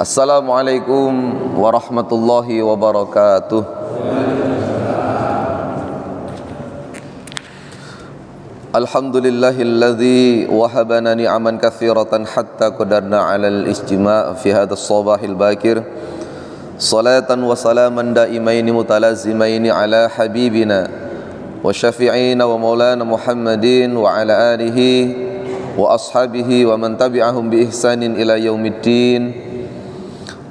Assalamualaikum warahmatullahi wabarakatuh. Alhamdulillahilladzi wahabana ni'aman katsiratan hatta qadarna 'alal ijtima' fi hadzal sabahil bakir. Salatan wa salaman daimaini mutalazimaini ala habibina wa syafi'ina wa maulana Muhammadin wa ala alihi wa ashabihi wa man tabi'ahum bi ihsanin ila yaumiddin.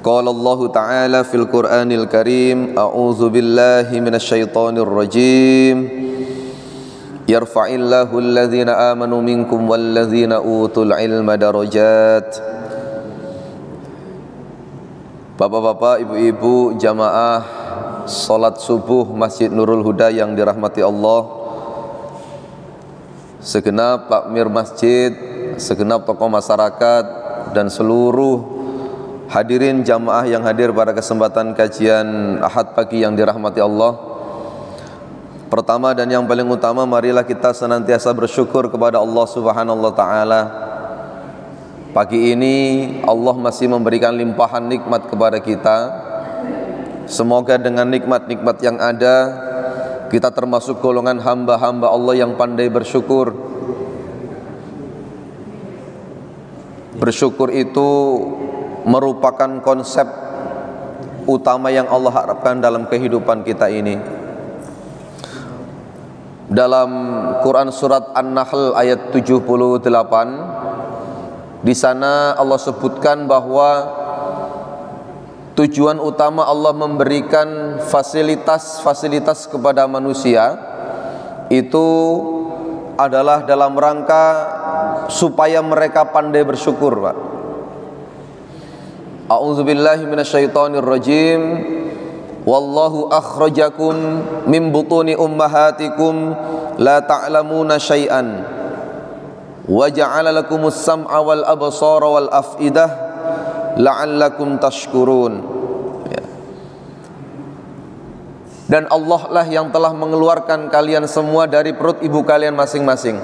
Qala Allah Ta'ala fil Qur'anil Karim, a'udzu billahi minasy syaithanir rajim. Yarfa'illahu alladhina amanu minkum walladhina utul ilma darajat. Bapak-bapak, ibu-ibu, jamaah salat subuh Masjid Nurul Huda yang dirahmati Allah, segenap takmir masjid, segenap tokoh masyarakat, dan seluruh hadirin jamaah yang hadir pada kesempatan kajian Ahad pagi yang dirahmati Allah. Pertama dan yang paling utama, marilah kita senantiasa bersyukur kepada Allah Subhanahu wa Ta'ala. Pagi ini Allah masih memberikan limpahan nikmat kepada kita. Semoga dengan nikmat-nikmat yang ada, kita termasuk golongan hamba-hamba Allah yang pandai bersyukur. Bersyukur itu merupakan konsep utama yang Allah harapkan dalam kehidupan kita ini. Dalam Quran surat An-Nahl ayat 78, di sana Allah sebutkan bahwa tujuan utama Allah memberikan fasilitas-fasilitas kepada manusia itu adalah dalam rangka supaya mereka pandai bersyukur, Pak. A'udzubillahi minasyaitonir rajim. Wallahu akhrajakum min butuni ummahatikum la ta'lamuna syai'an wa ja'ala lakumus sam'a wal absara wal af'idah la'allakum tashkurun. Dan Allah lah yang telah mengeluarkan kalian semua dari perut ibu kalian masing-masing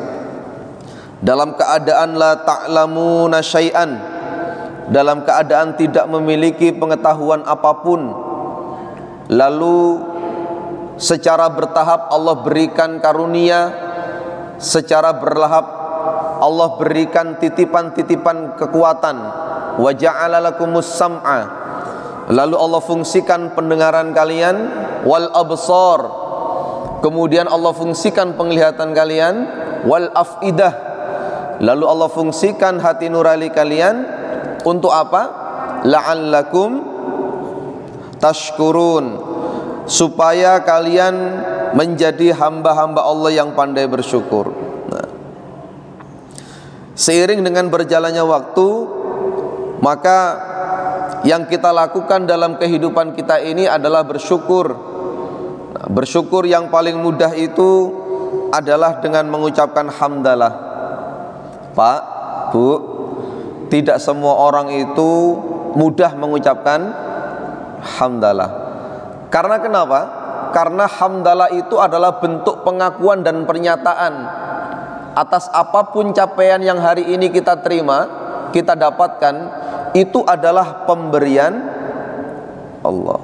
dalam keadaan la ta'lamuna syai'an, dalam keadaan tidak memiliki pengetahuan apapun. Lalu secara bertahap Allah berikan karunia, secara bertahap Allah berikan titipan-titipan kekuatan. Wa ja'ala lakumus sam'a, lalu Allah fungsikan pendengaran kalian, wal absar, kemudian Allah fungsikan penglihatan kalian, wal af'idah, lalu Allah fungsikan hati nurani kalian. Untuk apa? La'allakum tashkurun, supaya kalian menjadi hamba-hamba Allah yang pandai bersyukur. Seiring dengan berjalannya waktu, maka yang kita lakukan dalam kehidupan kita ini adalah bersyukur. Bersyukur yang paling mudah itu adalah dengan mengucapkan hamdalah. Pak, Bu, tidak semua orang itu mudah mengucapkan hamdalah. Karena kenapa? Karena hamdalah itu adalah bentuk pengakuan dan pernyataan atas apapun capaian yang hari ini kita terima, kita dapatkan, itu adalah pemberian Allah.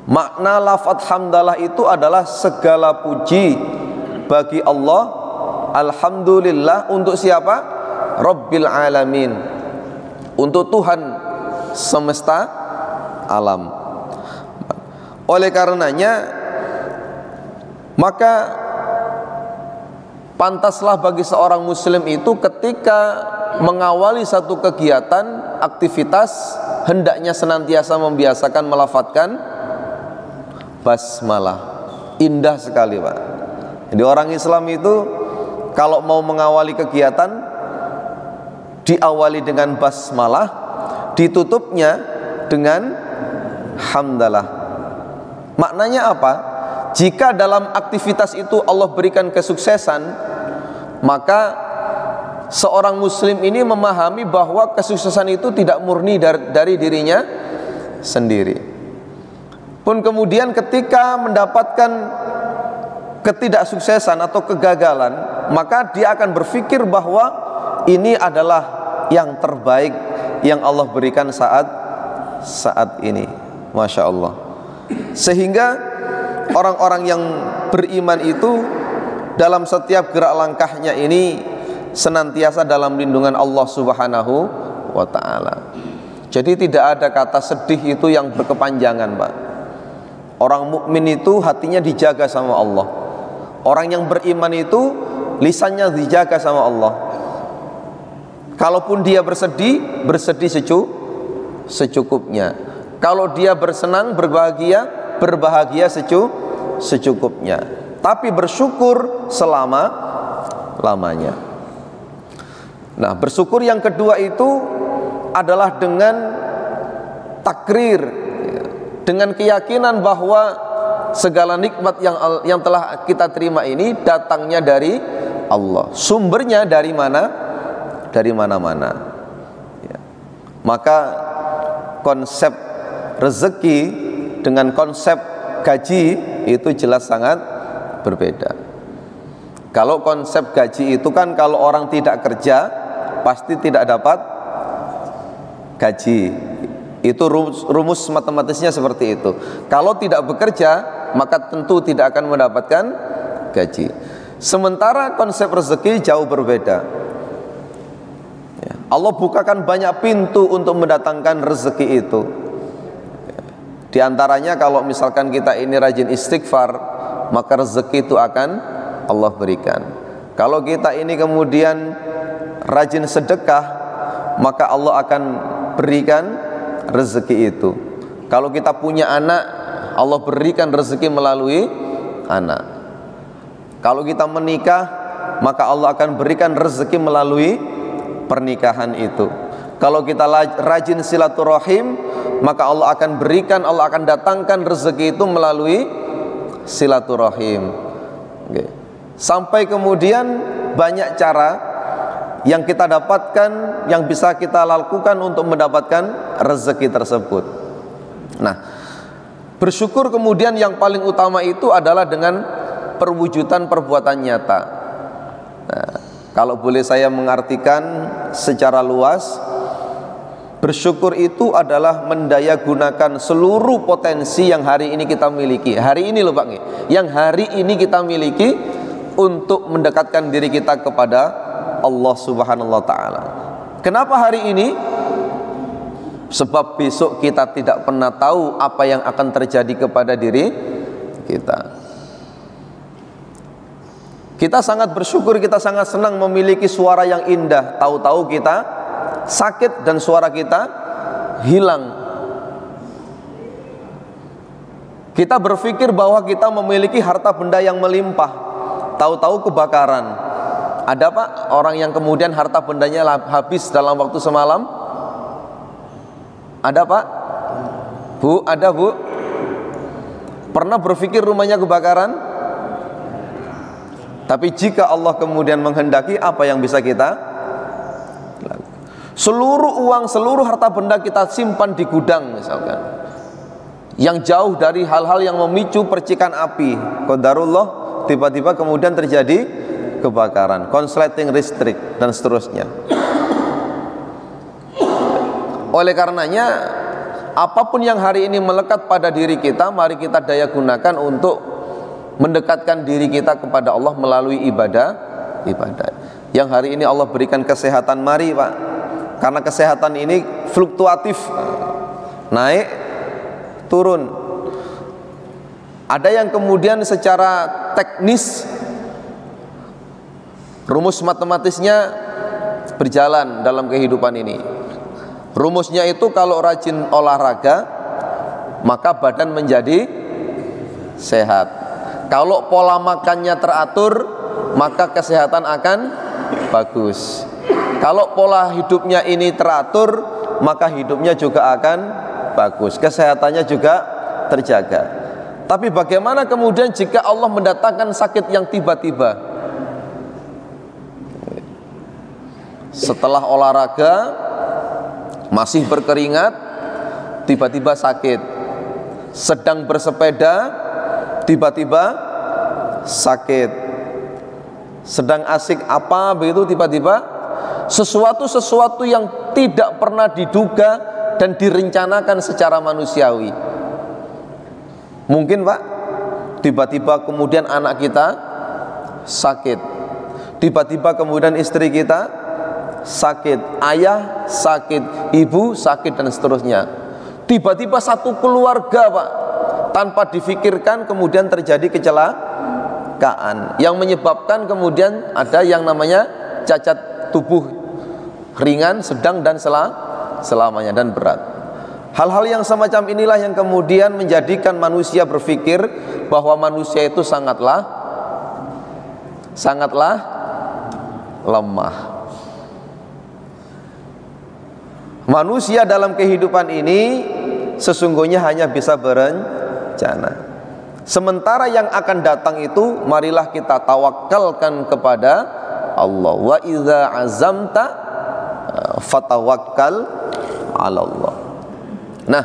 Makna lafaz hamdalah itu adalah segala puji bagi Allah. Alhamdulillah untuk siapa? Rabbil alamin, untuk Tuhan semesta alam. Oleh karenanya, maka pantaslah bagi seorang muslim itu ketika mengawali satu kegiatan, aktivitas, hendaknya senantiasa membiasakan melafadzkan basmalah. Indah sekali, Pak. Jadi orang Islam itu kalau mau mengawali kegiatan, diawali dengan basmalah, ditutupnya dengan hamdalah. Maknanya apa? Jika dalam aktivitas itu Allah berikan kesuksesan, maka seorang muslim ini memahami bahwa kesuksesan itu tidak murni dari dirinya sendiri. Pun kemudian ketika mendapatkan ketidaksuksesan atau kegagalan, maka dia akan berpikir bahwa ini adalah yang terbaik yang Allah berikan saat saat ini, Masya Allah. Sehingga orang-orang yang beriman itu dalam setiap gerak langkahnya ini senantiasa dalam lindungan Allah Subhanahu wa ta'ala. Jadi tidak ada kata sedih itu yang berkepanjangan, Pak. Orang mukmin itu hatinya dijaga sama Allah. Orang yang beriman itu lisannya dijaga sama Allah. Kalaupun dia bersedih, bersedih secukupnya. Kalau dia bersenang, berbahagia secukupnya. Tapi bersyukur selama-lamanya. Nah, bersyukur yang kedua itu adalah dengan takrir, dengan keyakinan bahwa segala nikmat yang telah kita terima ini datangnya dari Allah. Sumbernya dari mana? Dari mana-mana. Ya. Maka konsep rezeki dengan konsep gaji itu jelas sangat berbeda. Kalau konsep gaji itu kan kalau orang tidak kerja pasti tidak dapat gaji. Itu rumus matematisnya seperti itu. Kalau tidak bekerja maka tentu tidak akan mendapatkan gaji. Sementara konsep rezeki jauh berbeda. Ya. Allah bukakan banyak pintu untuk mendatangkan rezeki itu. Ya. Di antaranya kalau misalkan kita ini rajin istighfar, maka rezeki itu akan Allah berikan. Kalau kita ini kemudian rajin sedekah, maka Allah akan berikan rezeki itu. Kalau kita punya anak, Allah berikan rezeki melalui anak. Kalau kita menikah, maka Allah akan berikan rezeki melalui pernikahan itu. Kalau kita rajin silaturahim, maka Allah akan datangkan rezeki itu melalui silaturahim. Okay. Sampai kemudian banyak cara yang kita dapatkan, yang bisa kita lakukan untuk mendapatkan rezeki tersebut. Nah, bersyukur kemudian yang paling utama itu adalah dengan perwujudan perbuatan nyata. Nah, kalau boleh saya mengartikan secara luas, bersyukur itu adalah mendayagunakan seluruh potensi yang hari ini kita miliki. Hari ini loh Pak, yang hari ini kita miliki untuk mendekatkan diri kita kepada Allah Subhanahu wa ta'ala. Kenapa hari ini? Sebab besok kita tidak pernah tahu apa yang akan terjadi kepada diri kita. Kita sangat bersyukur, kita sangat senang memiliki suara yang indah. Tahu-tahu kita sakit dan suara kita hilang. Kita berpikir bahwa kita memiliki harta benda yang melimpah. Tahu-tahu kebakaran. Ada Pak orang yang kemudian harta bendanya habis dalam waktu semalam? Ada Pak? Bu, ada Bu? Pernah berpikir rumahnya kebakaran? Tapi jika Allah kemudian menghendaki, apa yang bisa kita lakukan? Seluruh uang, seluruh harta benda kita simpan di gudang misalkan, yang jauh dari hal-hal yang memicu percikan api. Qadarullah, tiba-tiba kemudian terjadi kebakaran, konsleting listrik dan seterusnya. Oleh karenanya, apapun yang hari ini melekat pada diri kita, mari kita daya gunakan untuk mendekatkan diri kita kepada Allah melalui ibadah. Yang hari ini Allah berikan kesehatan, mari Pak, karena kesehatan ini fluktuatif, naik turun. Ada yang kemudian secara teknis rumus matematisnya berjalan dalam kehidupan ini. Rumusnya itu kalau rajin olahraga, maka badan menjadi sehat. Kalau pola makannya teratur, maka kesehatan akan bagus. Kalau pola hidupnya ini teratur, maka hidupnya juga akan bagus. Kesehatannya juga terjaga. Tapi bagaimana kemudian jika Allah mendatangkan sakit yang tiba-tiba? Setelah olahraga masih berkeringat, tiba-tiba sakit. Sedang bersepeda, tiba-tiba sakit. Sedang asik apa begitu, tiba-tiba sesuatu yang tidak pernah diduga dan direncanakan secara manusiawi. Mungkin Pak, tiba-tiba kemudian anak kita sakit, tiba-tiba kemudian istri kita sakit, ayah sakit, ibu sakit, dan seterusnya. Tiba-tiba satu keluarga Pak, tanpa difikirkan kemudian terjadi kecelakaan yang menyebabkan kemudian ada yang namanya cacat tubuh ringan, sedang, dan selamanya, dan berat. Hal-hal yang semacam inilah yang kemudian menjadikan manusia berpikir bahwa manusia itu sangatlah lemah. Manusia dalam kehidupan ini sesungguhnya hanya bisa berencana. Sementara yang akan datang itu marilah kita tawakalkan kepada Allah. Wa idza azamta fatawakkal 'ala Allah. Nah,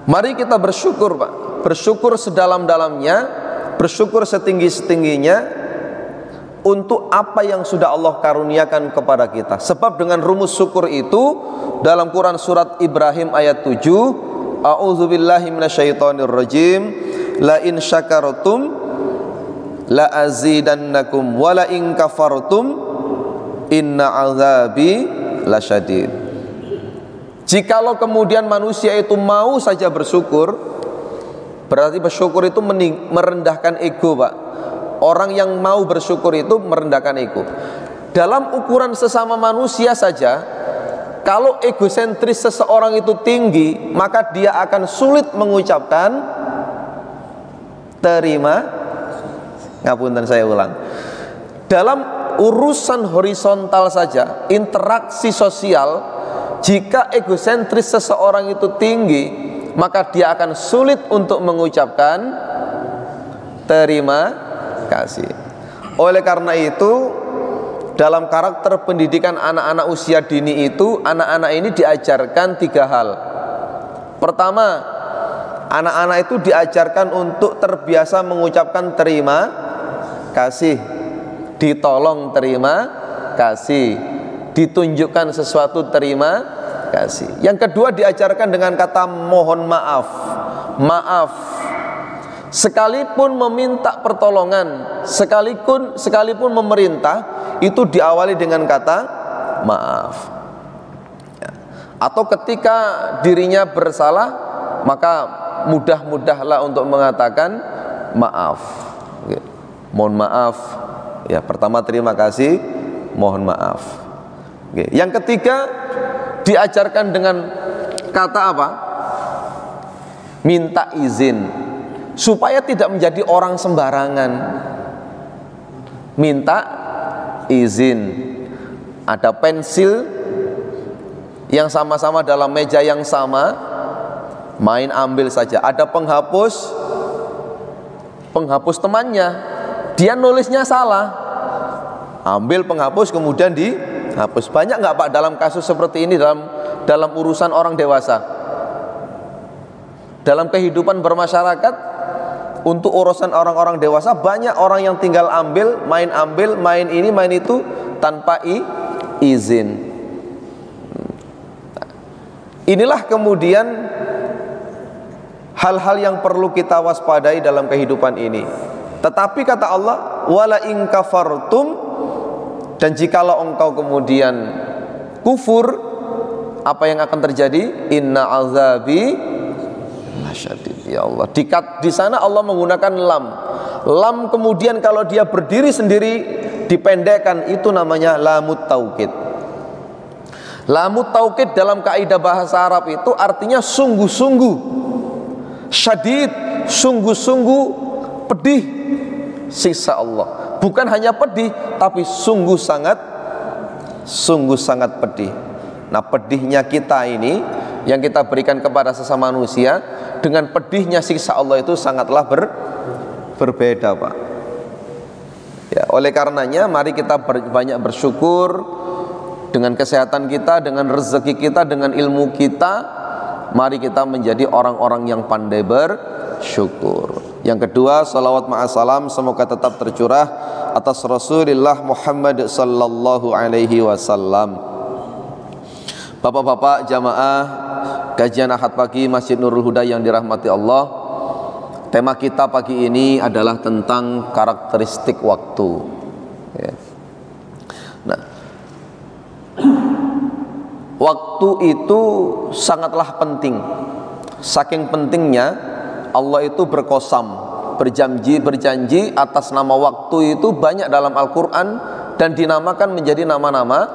mari kita bersyukur Pak. Bersyukur sedalam-dalamnya, bersyukur setinggi-setingginya untuk apa yang sudah Allah karuniakan kepada kita. Sebab dengan rumus syukur itu dalam Quran surat Ibrahim ayat 7, a'udzubillahi minasyaitonirrajim, la in syakartum la azidannakum wa la in kafartum inna azabi lasyadid. Jikalau kemudian manusia itu mau saja bersyukur, berarti bersyukur itu merendahkan ego Pak. Orang yang mau bersyukur itu merendahkan ego. Dalam ukuran sesama manusia saja, kalau egosentris seseorang itu tinggi, maka dia akan sulit mengucapkan terima. Ngapunten, saya ulang. Dalam urusan horizontal saja, interaksi sosial, jika egosentris seseorang itu tinggi, maka dia akan sulit untuk mengucapkan terima kasih. Oleh karena itu, dalam karakter pendidikan anak-anak usia dini itu, anak-anak ini diajarkan 3 hal. Pertama, anak-anak itu diajarkan untuk terbiasa mengucapkan terima kasih, ditolong terima kasih, ditunjukkan sesuatu terima kasih. Yang kedua, diajarkan dengan kata mohon maaf. Maaf. Sekalipun meminta pertolongan, sekalipun memerintah, itu diawali dengan kata maaf. Atau ketika dirinya bersalah, maka mudah-mudahlah untuk mengatakan maaf. Mohon maaf. Ya, pertama terima kasih, mohon maaf. Yang ketiga, diajarkan dengan kata apa? Minta izin, supaya tidak menjadi orang sembarangan. Minta izin. Ada pensil yang sama-sama dalam meja yang sama, main ambil saja. Ada penghapus temannya, dia nulisnya salah, ambil penghapus kemudian dihapus. Banyak nggak Pak dalam kasus seperti ini dalam urusan orang dewasa, dalam kehidupan bermasyarakat? Untuk urusan orang-orang dewasa, banyak orang yang tinggal ambil, main ini, main itu tanpa izin. Inilah kemudian hal-hal yang perlu kita waspadai dalam kehidupan ini. Tetapi kata Allah, wala in kafartum, dan jikalau engkau kemudian kufur, apa yang akan terjadi? Inna azabi lasyadid. Ya Allah, di sana Allah menggunakan lam. Lam kemudian kalau dia berdiri sendiri dipendekkan, itu namanya lamut taukid. Lamut taukid dalam kaidah bahasa Arab itu artinya sungguh-sungguh. Syadid, sungguh-sungguh pedih siksa Allah. Bukan hanya pedih, tapi sungguh sangat pedih. Nah, pedihnya kita ini yang kita berikan kepada sesama manusia dengan pedihnya siksa Allah itu sangatlah berbeda, Pak. Ya, oleh karenanya mari kita banyak bersyukur dengan kesehatan kita, dengan rezeki kita, dengan ilmu kita. Mari kita menjadi orang-orang yang pandai bersyukur. Yang kedua, salawat ma'asalam semoga tetap tercurah atas Rasulullah Muhammad sallallahu alaihi wasallam. Bapak-bapak jamaah kajian Ahad pagi Masjid Nurul Huda yang dirahmati Allah. Tema kita pagi ini adalah tentang karakteristik waktu. Ya. Nah, waktu itu sangatlah penting. Saking pentingnya Allah itu berjanji atas nama waktu itu banyak dalam Al-Quran dan dinamakan menjadi nama-nama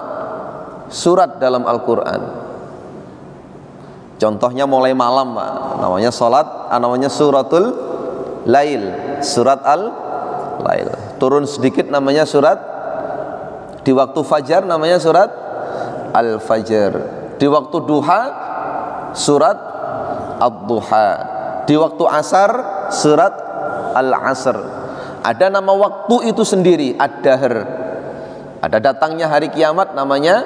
surat dalam Al-Quran. Contohnya mulai malam, namanya namanya suratul Lail, surat Al-Lail. Turun sedikit namanya surat, di waktu fajar namanya surat Al-Fajr. Di waktu duha surat Ad-Duha. Di waktu asar surat Al-Asr. Ada nama waktu itu sendiri, Ad-Dahr. Ada datangnya hari kiamat namanya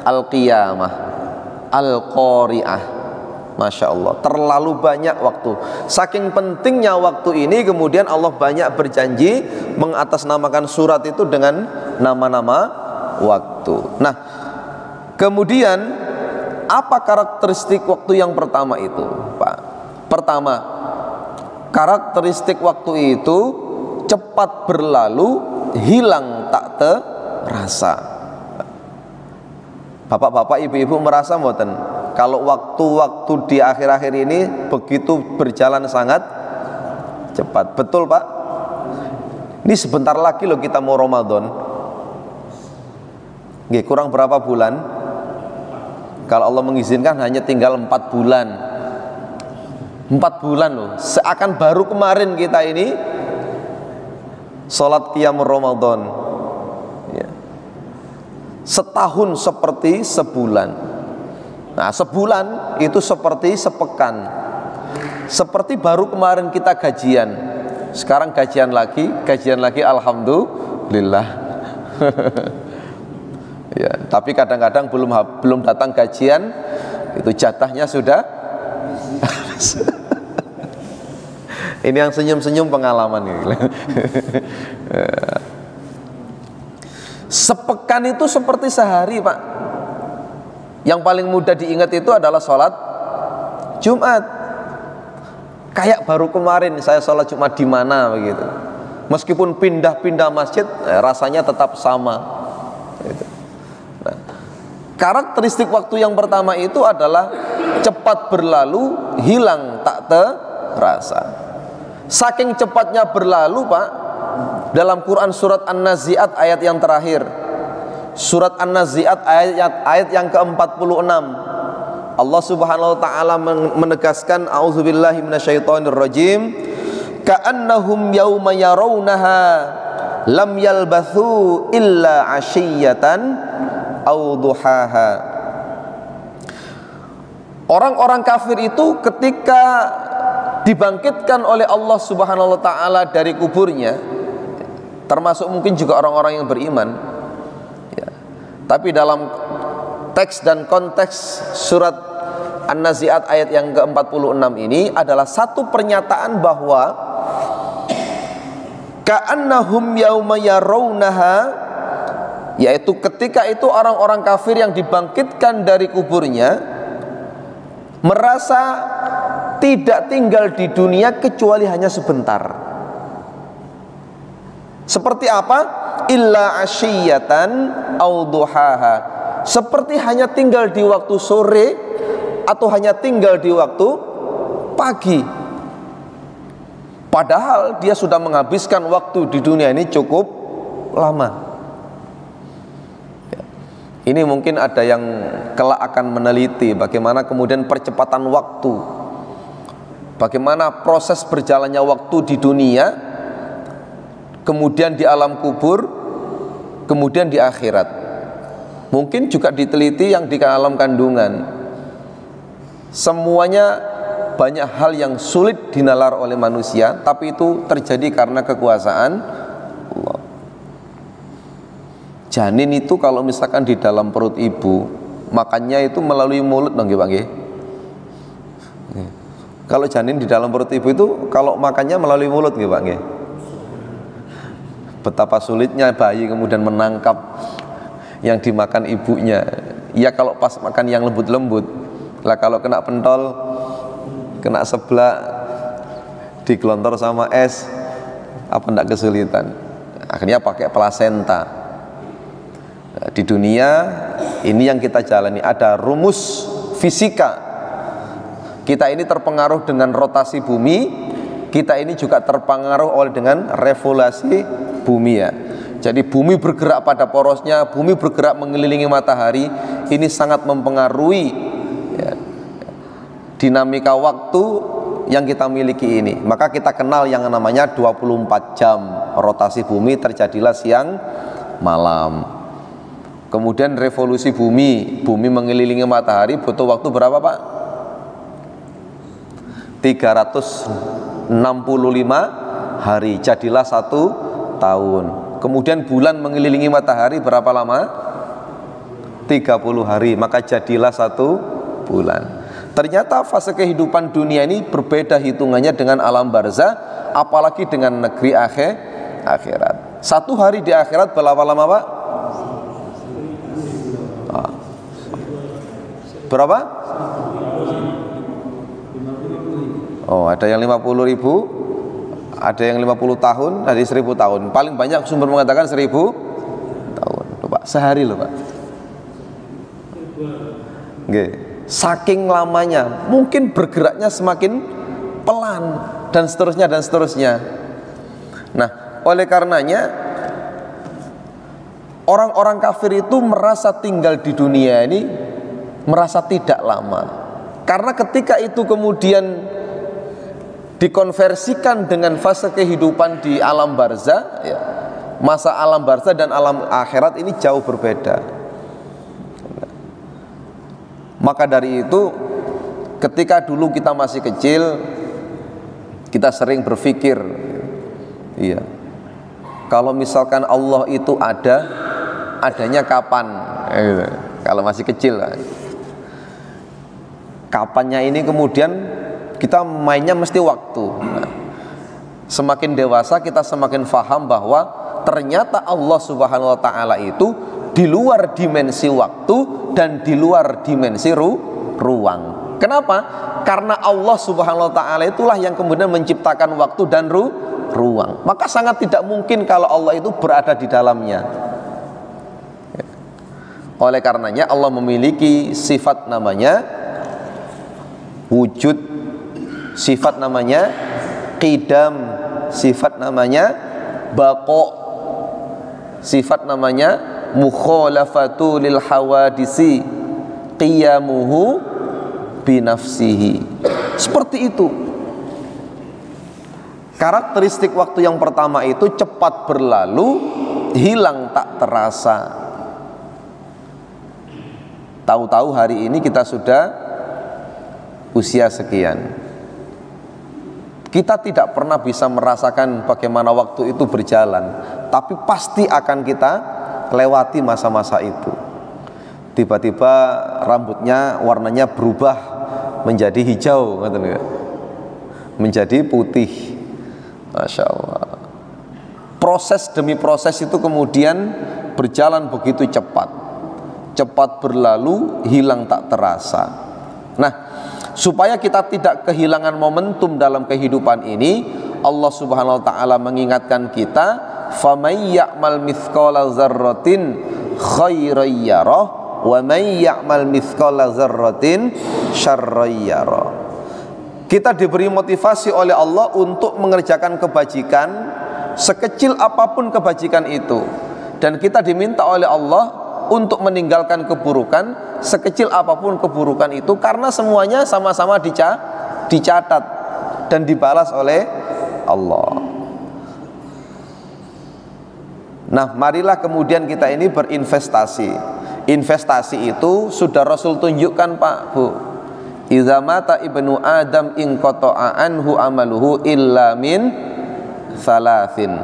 Al-Qiyamah, Al-Qari'ah. Masya Allah, terlalu banyak waktu. Saking pentingnya waktu ini, kemudian Allah banyak berjanji mengatasnamakan surat itu dengan nama-nama waktu. Nah, kemudian apa karakteristik waktu yang pertama itu, Pak? Pertama, karakteristik waktu itu cepat berlalu, hilang tak terasa. Bapak-bapak, ibu-ibu merasa mboten kalau waktu-waktu di akhir-akhir ini begitu berjalan sangat cepat? Betul, Pak? Ini sebentar lagi loh kita mau Ramadan. Nggih, kurang berapa bulan? Kalau Allah mengizinkan hanya tinggal 4 bulan. 4 bulan loh. Seakan baru kemarin kita ini sholat qiyamul Ramadan. Ya. Setahun seperti sebulan. Nah, sebulan itu seperti sepekan. Seperti baru kemarin kita gajian. Sekarang gajian lagi, alhamdulillah. Ya, tapi kadang-kadang belum datang gajian, itu jatahnya sudah. Ini yang senyum-senyum pengalaman ini. Sepekan itu seperti sehari, Pak. Yang paling mudah diingat itu adalah sholat Jumat. Kayak baru kemarin saya sholat Jumat di mana begitu. Meskipun pindah-pindah masjid, rasanya tetap sama. Nah, karakteristik waktu yang pertama itu adalah cepat berlalu, hilang tak terasa. Saking cepatnya berlalu, Pak, dalam Quran surat An-Nazi'at ayat yang terakhir, surat An-Nazi'at ayat yang ke-46, Allah Subhanahu wa taala menegaskan, auzubillahi minasyaitonirrajim, ka'annahum yauma yarawnaha lam yalbathu illa 'ashiyatan aw duhaha. Orang-orang kafir itu ketika dibangkitkan oleh Allah Subhanahu wa taala dari kuburnya, termasuk mungkin juga orang-orang yang beriman, ya. Tapi dalam teks dan konteks surat An-Nazi'at ayat yang ke-46 ini adalah satu pernyataan bahwa ka'annahum yauma yarawnaha, yaitu ketika itu orang-orang kafir yang dibangkitkan dari kuburnya merasa tidak tinggal di dunia kecuali hanya sebentar. Seperti apa? Illa asyiyatan aw duhaha. Seperti hanya tinggal di waktu sore atau hanya tinggal di waktu pagi. Padahal dia sudah menghabiskan waktu di dunia ini cukup lama. Ini mungkin ada yang kelak akan meneliti bagaimana kemudian percepatan waktu, bagaimana proses berjalannya waktu di dunia, kemudian di alam kubur, kemudian di akhirat. Mungkin juga diteliti yang di alam kandungan. Semuanya banyak hal yang sulit dinalar oleh manusia, tapi itu terjadi karena kekuasaan Allah. Janin itu kalau misalkan di dalam perut ibu, makannya itu melalui mulut dong, Pak nggih. Kalau janin di dalam perut ibu itu kalau makannya melalui mulut nggih, Pak nggih. Betapa sulitnya bayi kemudian menangkap yang dimakan ibunya. Ya kalau pas makan yang lembut-lembut, Lah kalau kena pentol, kena seblak, digelontor sama es, apa ndak kesulitan? Akhirnya pakai plasenta. Nah, di dunia ini yang kita jalani, ada rumus fisika. Kita ini terpengaruh dengan rotasi bumi, kita ini juga terpengaruh oleh dengan revolusi bumi ya. Jadi bumi bergerak pada porosnya, bumi bergerak mengelilingi matahari, ini sangat mempengaruhi ya, dinamika waktu yang kita miliki ini. Maka kita kenal yang namanya 24 jam rotasi bumi, terjadilah siang malam. Kemudian revolusi bumi, bumi mengelilingi matahari butuh waktu berapa Pak? 365 hari, jadilah 1 tahun. Kemudian bulan mengelilingi matahari berapa lama? 30 hari, maka jadilah 1 bulan. Ternyata fase kehidupan dunia ini berbeda hitungannya dengan alam barzah, apalagi dengan negeri akhirat. 1 hari di akhirat berapa lama Pak? Berapa? Oh, ada yang 50.000, ada yang 50 tahun, ada 1.000 tahun. Paling banyak sumber mengatakan 1.000 tahun. Loh, Pak, sehari loh Pak. Nggih. Saking lamanya, mungkin bergeraknya semakin pelan dan seterusnya dan seterusnya. Nah, oleh karenanya orang-orang kafir itu merasa tinggal di dunia ini merasa tidak lama. Karena ketika itu kemudian dikonversikan dengan fase kehidupan di alam barzah ya, masa alam barzah dan alam akhirat ini jauh berbeda. Maka dari itu ketika dulu kita masih kecil, kita sering berpikir, iya, kalau misalkan Allah itu adanya kapan? Kalau masih kecil, kapannya ini kemudian kita mainnya mesti waktu. Nah, semakin dewasa kita semakin faham bahwa ternyata Allah Subhanahu wa taala itu di luar dimensi waktu dan di luar dimensi ruang. Kenapa? Karena Allah Subhanahu wa taala itulah yang kemudian menciptakan waktu dan ruang. Maka sangat tidak mungkin kalau Allah itu berada di dalamnya. Oleh karenanya Allah memiliki sifat namanya wujud, sifat namanya qidam, sifat namanya baqa, sifat namanya mukhalafatu lil hawadisi, qiyamuhu binafsihi. Seperti itu. Karakteristik waktu yang pertama itu cepat berlalu, hilang tak terasa. Tahu-tahu hari ini kita sudah usia sekian. Kita tidak pernah bisa merasakan bagaimana waktu itu berjalan, tapi pasti akan kita lewati masa-masa itu. Tiba-tiba rambutnya warnanya berubah menjadi hijau, menjadi putih. Masya Allah. Proses demi proses itu kemudian berjalan begitu cepat, cepat berlalu, hilang tak terasa. Nah, supaya kita tidak kehilangan momentum dalam kehidupan ini, Allah Subhanahu wa taala mengingatkan kita, "Famay ya'mal mithqala dzarratin khairan yarah wa may ya'mal mithqala dzarratin syarran yarah." Kita diberi motivasi oleh Allah untuk mengerjakan kebajikan sekecil apapun kebajikan itu, dan kita diminta oleh Allah untuk meninggalkan keburukan sekecil apapun keburukan itu, karena semuanya sama-sama dicatat dan dibalas oleh Allah. Nah, marilah kemudian kita ini berinvestasi. Investasi itu sudah Rasul tunjukkan Pak, Bu. Idza mata ibnu Adam inqata'a anhu amaluhu illa min thalathin.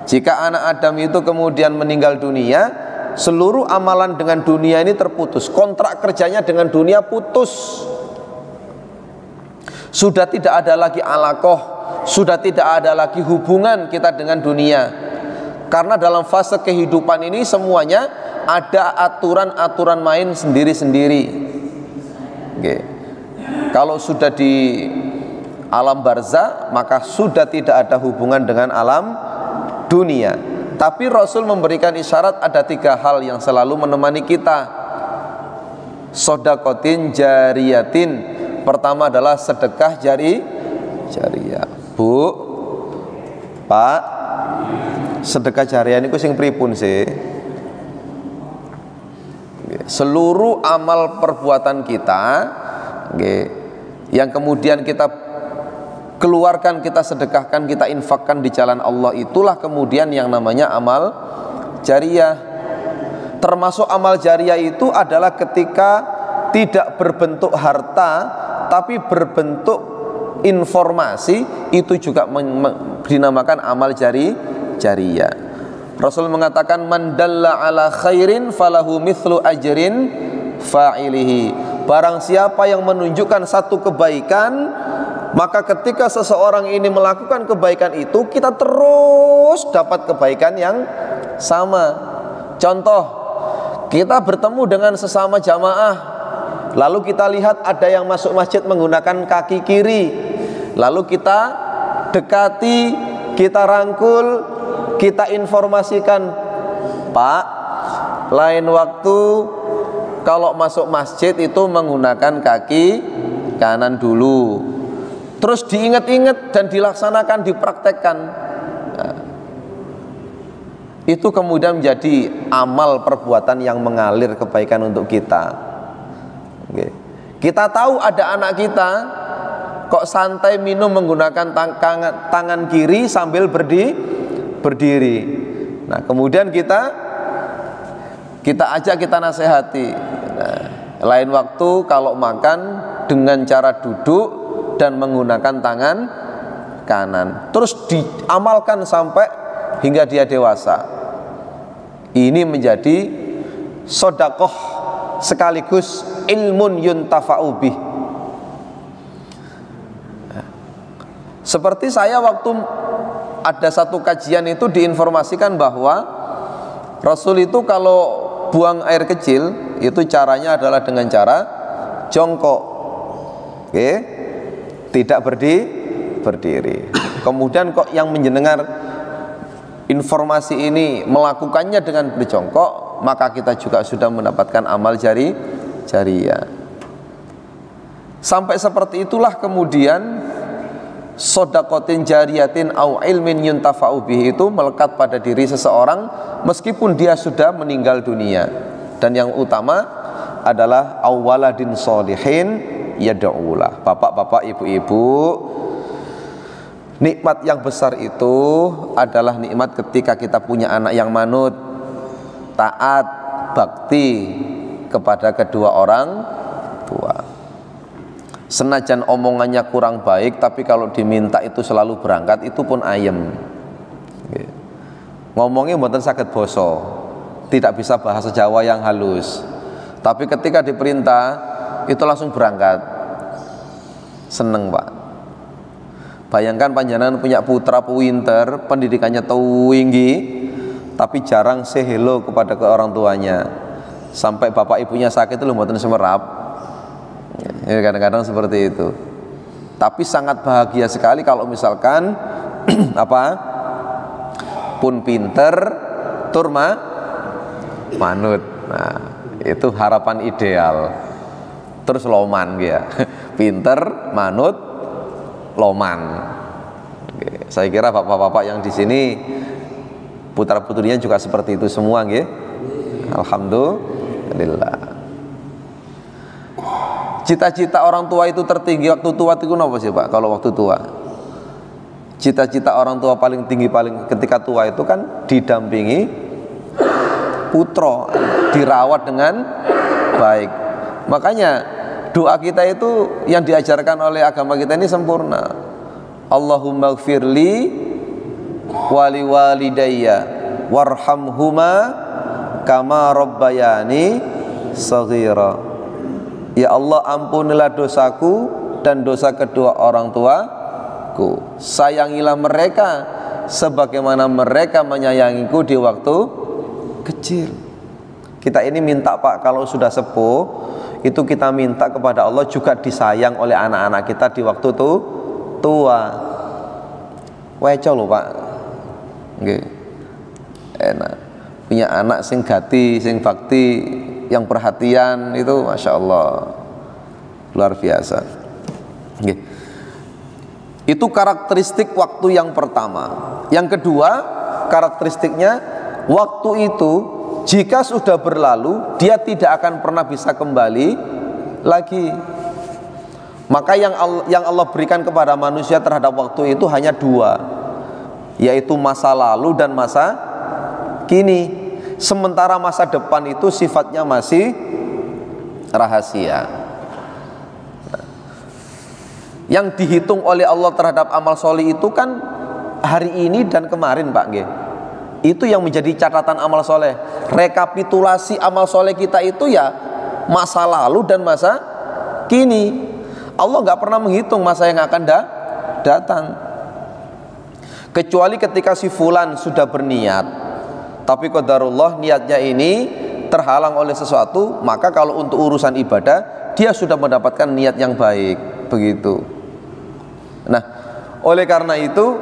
Jika anak Adam itu kemudian meninggal dunia, seluruh amalan dengan dunia ini terputus. Kontrak kerjanya dengan dunia putus. Sudah tidak ada lagi alaqah, sudah tidak ada lagi hubungan kita dengan dunia. Karena dalam fase kehidupan ini semuanya ada aturan-aturan main sendiri-sendiri. Okay. Kalau sudah di alam barzah, maka sudah tidak ada hubungan dengan alam dunia. Tapi Rasul memberikan isyarat ada 3 hal yang selalu menemani kita. Sodakotin jariyatin. Pertama adalah sedekah jariyah. Bu, Pak, sedekah jariyah niku sing pripun sih? Seluruh amal perbuatan kita yang kemudian kita keluarkan, kita sedekahkan, kita infakkan di jalan Allah, itulah kemudian yang namanya amal jariyah. Termasuk amal jariyah itu adalah ketika tidak berbentuk harta tapi berbentuk informasi, itu juga dinamakan amal jariyah. Rasul mengatakan man dalla ala khairin falahu mithlu ajrin fa'ilihi. Barang siapa yang menunjukkan satu kebaikan, maka ketika seseorang ini melakukan kebaikan itu, kita terus dapat kebaikan yang sama. Contoh, kita bertemu dengan sesama jamaah, lalu kita lihat ada yang masuk masjid menggunakan kaki kiri, lalu kita dekati, kita rangkul, kita informasikan, Pak, lain waktu kalau masuk masjid itu menggunakan kaki kanan dulu. Terus diingat-ingat dan dilaksanakan, dipraktekkan. Nah, itu kemudian menjadi amal perbuatan yang mengalir kebaikan untuk kita. Oke. Kita tahu ada anak kita kok santai minum menggunakan tangan kiri sambil berdiri. Nah, kemudian kita ajak, kita nasihati. Nah, lain waktu kalau makan dengan cara duduk dan menggunakan tangan kanan, terus diamalkan sampai hingga dia dewasa. Ini menjadi sodakoh sekaligus ilmun yuntafa'u bih. Seperti saya waktu ada satu kajian itu diinformasikan bahwa Rasul itu kalau buang air kecil itu caranya adalah dengan cara jongkok, oke? Tidak berdiri. Kemudian kok yang mendengar informasi ini melakukannya dengan berjongkok, maka kita juga sudah mendapatkan amal jariyah. Sampai seperti itulah kemudian sodakotin jariyatin au ilmin yuntafa'u bihi itu melekat pada diri seseorang meskipun dia sudah meninggal dunia. Dan yang utama adalah awaladin solihin yad'ulah. Bapak-bapak, ibu-ibu, nikmat yang besar itu adalah nikmat ketika kita punya anak yang manut, taat, bakti kepada kedua orang tua. Senajan omongannya kurang baik, tapi kalau diminta itu selalu berangkat, itu pun ayem. Ngomongnya mboten saged basa, tidak bisa bahasa Jawa yang halus. Tapi ketika diperintah itu langsung berangkat. Seneng, Pak. Bayangkan panjenengan punya putra pinter, pendidikannya tinggi, tapi jarang say hello kepada orang tuanya. Sampai bapak ibunya sakit itu mboten semerap. Ya, kadang-kadang seperti itu. Tapi sangat bahagia sekali kalau misalkan pun pinter turma manut. Nah, itu harapan ideal. Terus loman ya. Pinter, manut, loman. Oke, saya kira bapak-bapak yang di sini putra-putrinya juga seperti itu semua nggih. Alhamdulillah. Cita-cita orang tua itu tertinggi waktu tua itu apa sih, Pak? Kalau waktu tua, cita-cita orang tua paling tinggi ketika tua itu kan didampingi putra, dirawat dengan baik. Makanya doa kita itu yang diajarkan oleh agama kita ini sempurna. Allahumma gfirli wali walidayya warhamhuma kama rabbayani saghira. Ya Allah, ampunilah dosaku dan dosa kedua orang tuaku. Sayangilah mereka sebagaimana mereka menyayangiku di waktu kecil. Kita ini minta, Pak, kalau sudah sepuh itu kita minta kepada Allah juga disayang oleh anak-anak kita di waktu tua. Weco lho Pak, nggih, enak punya anak sing gati, sing bakti, yang perhatian, itu masya Allah luar biasa. Nggih. Itu karakteristik waktu yang pertama. Yang kedua, karakteristiknya waktu itu jika sudah berlalu dia tidak akan pernah bisa kembali lagi. Maka yang Allah berikan kepada manusia terhadap waktu itu hanya dua, yaitu masa lalu dan masa kini. Sementara masa depan itu sifatnya masih rahasia. Yang dihitung oleh Allah terhadap amal soleh itu kan hari ini dan kemarin Pak Nggih. Itu yang menjadi catatan amal soleh. Rekapitulasi amal soleh kita itu ya masa lalu dan masa kini. Allah nggak pernah menghitung masa yang akan datang. Kecuali ketika si fulan sudah berniat, tapi qadarullah niatnya ini terhalang oleh sesuatu, maka kalau untuk urusan ibadah dia sudah mendapatkan niat yang baik, begitu. Nah, oleh karena itu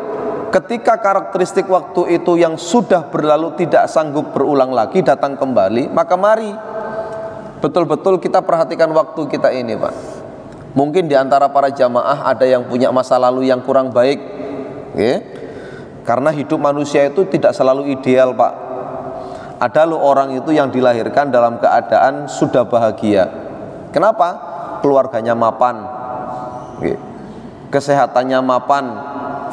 ketika karakteristik waktu itu yang sudah berlalu tidak sanggup berulang lagi datang kembali, maka mari betul-betul kita perhatikan waktu kita ini Pak. Mungkin di antara para jamaah ada yang punya masa lalu yang kurang baik, okay? Karena hidup manusia itu tidak selalu ideal Pak. Ada loh orang itu yang dilahirkan dalam keadaan sudah bahagia. Kenapa? Keluarganya mapan, okay? Kesehatannya mapan,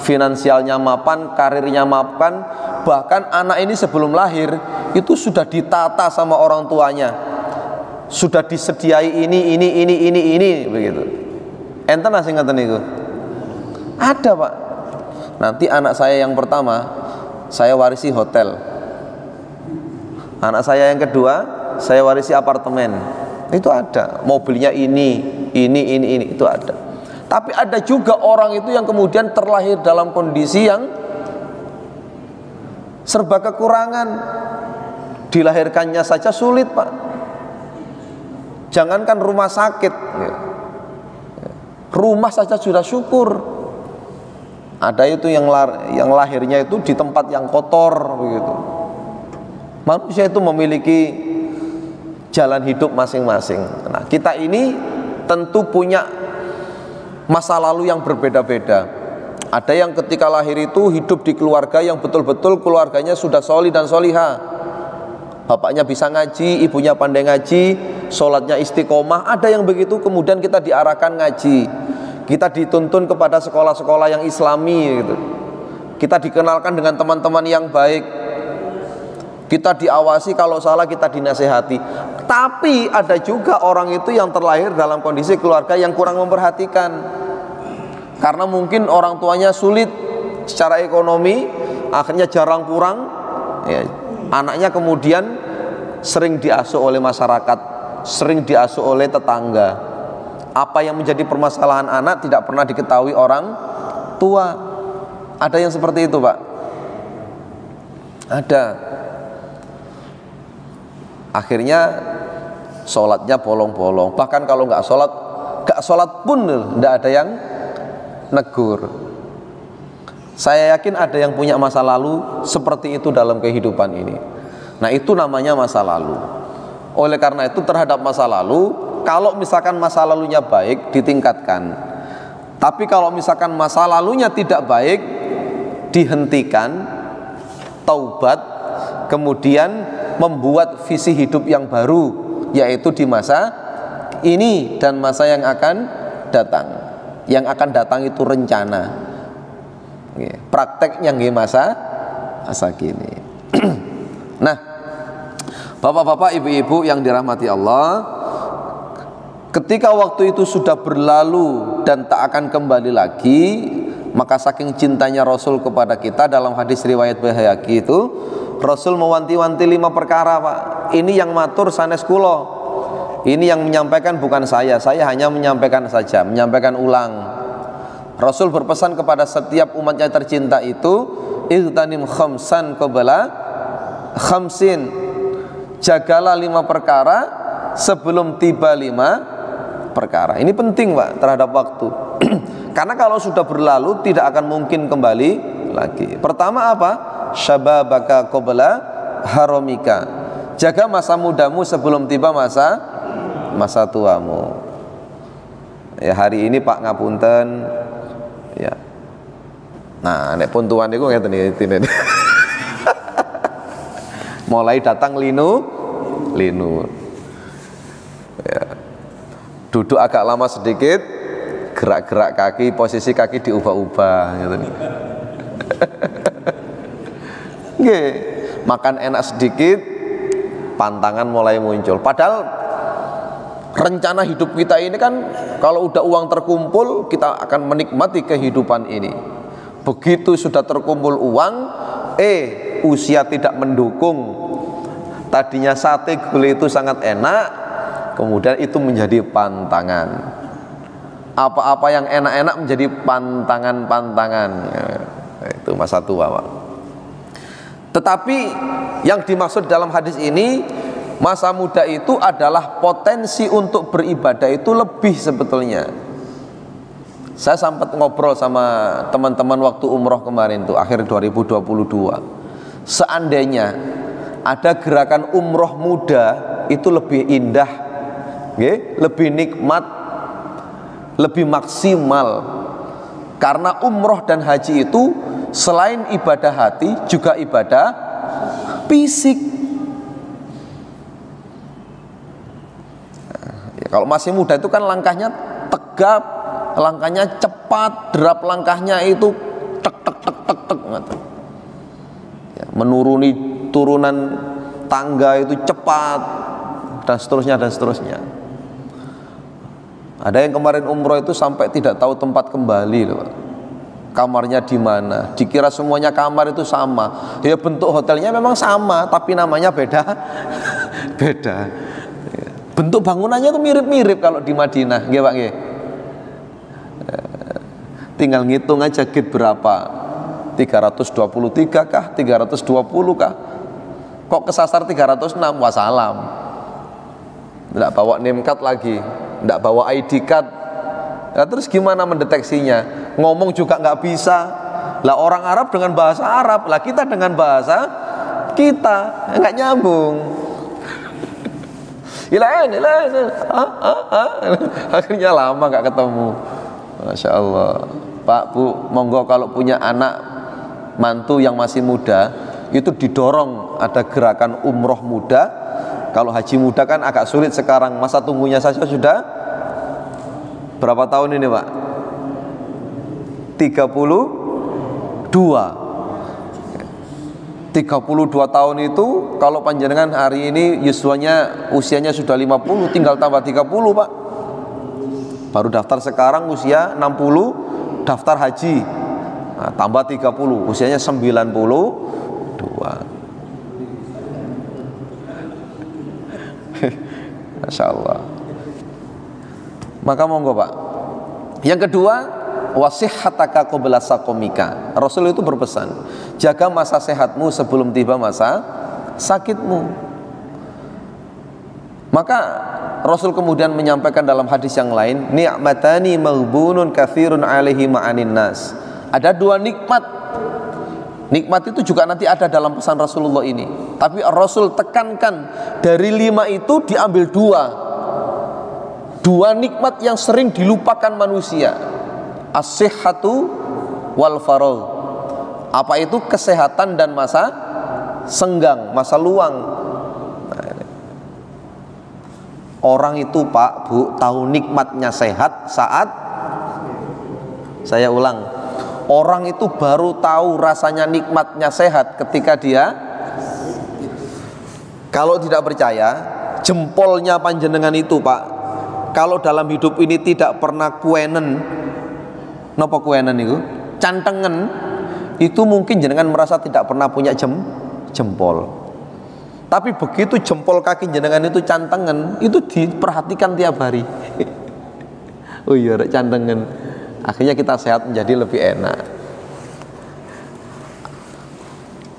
finansialnya mapan, karirnya mapan. Bahkan anak ini sebelum lahir itu sudah ditata sama orang tuanya, sudah disediai ini begitu. Enten asing ngeten niku. Ada Pak. Nanti anak saya yang pertama saya warisi hotel. Anak saya yang kedua saya warisi apartemen. Itu ada. Mobilnya ini itu ada. Tapi ada juga orang itu yang kemudian terlahir dalam kondisi yang serba kekurangan. Dilahirkannya saja sulit Pak. Jangankan rumah sakit, rumah saja sudah syukur. Ada itu yang lahirnya itu di tempat yang kotor begitu. Manusia itu memiliki jalan hidup masing-masing. Nah, kita ini tentu punya masa lalu yang berbeda-beda. Ada yang ketika lahir itu hidup di keluarga yang betul-betul keluarganya sudah solih dan solihah. Bapaknya bisa ngaji, ibunya pandai ngaji, sholatnya istiqomah. Ada yang begitu kemudian kita diarahkan ngaji, kita dituntun kepada sekolah-sekolah yang islami gitu. Kita dikenalkan dengan teman-teman yang baik, kita diawasi, kalau salah kita dinasehati. Tapi ada juga orang itu yang terlahir dalam kondisi keluarga yang kurang memperhatikan, karena mungkin orang tuanya sulit secara ekonomi, akhirnya jarang pulang ya. Anaknya kemudian sering diasuh oleh masyarakat, sering diasuh oleh tetangga. Apa yang menjadi permasalahan anak tidak pernah diketahui orang tua. Ada yang seperti itu Pak. Ada. Akhirnya sholatnya bolong-bolong. Bahkan kalau nggak sholat pun tidak ada yang negur. Saya yakin ada yang punya masa lalu seperti itu dalam kehidupan ini. Nah, itu namanya masa lalu. Oleh karena itu terhadap masa lalu, kalau misalkan masa lalunya baik ditingkatkan. Tapi kalau misalkan masa lalunya tidak baik, dihentikan, taubat, kemudian membuat visi hidup yang baru, yaitu di masa ini dan masa yang akan datang. Yang akan datang itu rencana. Prakteknya nggih masa kini. Nah, bapak-bapak, ibu-ibu yang dirahmati Allah, ketika waktu itu sudah berlalu dan tak akan kembali lagi, maka saking cintanya Rasul kepada kita, dalam hadis riwayat Baihaqi itu Rasul mewanti-wanti 5 perkara Pak. Ini yang matur sanes kula, ini yang menyampaikan bukan saya hanya menyampaikan saja, menyampaikan ulang. Rasul berpesan kepada setiap umatnya tercinta itu, igtanim khamsan qabla khamsin, jagalah 5 perkara sebelum tiba 5 perkara. Ini penting Pak terhadap waktu. Karena kalau sudah berlalu tidak akan mungkin kembali lagi. Pertama apa? Syababaka qabla haramika. Jaga masa mudamu sebelum tiba masa tuamu. Ya hari ini Pak ngapunten ya. Nah, nek pun tuan niku ngeten iki. Mulai datang linu. Ya. Duduk agak lama sedikit, gerak-gerak kaki, posisi kaki diubah-ubah gitu nih. Nggih, makan enak sedikit, pantangan mulai muncul. Padahal rencana hidup kita ini kan kalau udah uang terkumpul kita akan menikmati kehidupan ini. Begitu sudah terkumpul uang, usia tidak mendukung. Tadinya sate gulai itu sangat enak, kemudian itu menjadi pantangan. Apa-apa yang enak-enak menjadi pantangan-pantangan. Itu masa tua Pak. Tetapi yang dimaksud dalam hadis ini, masa muda itu adalah potensi untuk beribadah itu lebih sebetulnya. Saya sempat ngobrol sama teman-teman waktu umroh kemarin tuh, akhir 2022. Seandainya ada gerakan umroh muda, itu lebih indah, lebih nikmat, lebih maksimal. Karena umroh dan haji itu selain ibadah hati juga ibadah fisik. Kalau masih muda itu kan langkahnya tegap, langkahnya cepat, derap langkahnya itu tek tek tek tek tek ya, menuruni turunan tangga itu cepat dan seterusnya dan seterusnya. Ada yang kemarin umroh itu sampai tidak tahu tempat kembali loh. Kamarnya di mana? Dikira semuanya kamar itu sama. Ya bentuk hotelnya memang sama, tapi namanya beda. Beda. Bentuk bangunannya itu mirip-mirip kalau di Madinah, nggih Pak nggih. Tinggal ngitung aja gate berapa. 323 kah? 320 kah? Kok kesasar 306? Wassalam. Tidak bawa name card lagi, tidak bawa ID card. Nah, terus gimana mendeteksinya? Ngomong juga nggak bisa. Lah orang Arab dengan bahasa Arab, lah kita dengan bahasa kita nggak nyambung. Akhirnya lama nggak ketemu. Masya Allah. Pak Bu, monggo kalau punya anak mantu yang masih muda, itu didorong ada gerakan umroh muda. Kalau haji muda kan agak sulit sekarang, masa tunggunya saja sudah berapa tahun ini Pak? 32 tahun itu kalau panjenengan hari ini usianya sudah 50, tinggal tambah 30 Pak. Baru daftar sekarang usia 60, daftar haji, nah, tambah 30, usianya 92. Masya Allah. Maka monggo Pak. Yang kedua, wasihhataka qabla saqamika. Rasul itu berpesan, jaga masa sehatmu sebelum tiba masa sakitmu. Maka Rasul kemudian menyampaikan dalam hadis yang lain, ni'matani maghbunun katsirun alaihi ma'anin nas. Ada dua nikmat. Nikmat itu juga nanti ada dalam pesan Rasulullah ini. Tapi Rasul tekankan dari 5 itu diambil 2. 2 nikmat yang sering dilupakan manusia. As-sihhatu wal faragh. Apa itu? Kesehatan dan masa senggang, masa luang. Orang itu Pak, Bu, tahu nikmatnya sehat saat, saya ulang, orang itu baru tahu rasanya nikmatnya sehat ketika dia, kalau tidak percaya, jempolnya panjenengan itu Pak, kalau dalam hidup ini tidak pernah kuenen, napa kuenen itu? Cantengen, itu mungkin jenengan merasa tidak pernah punya jempol. Tapi begitu jempol kaki jenengan itu cantengen, itu diperhatikan tiap hari. Oh iya, cantengen. Akhirnya kita sehat menjadi lebih enak.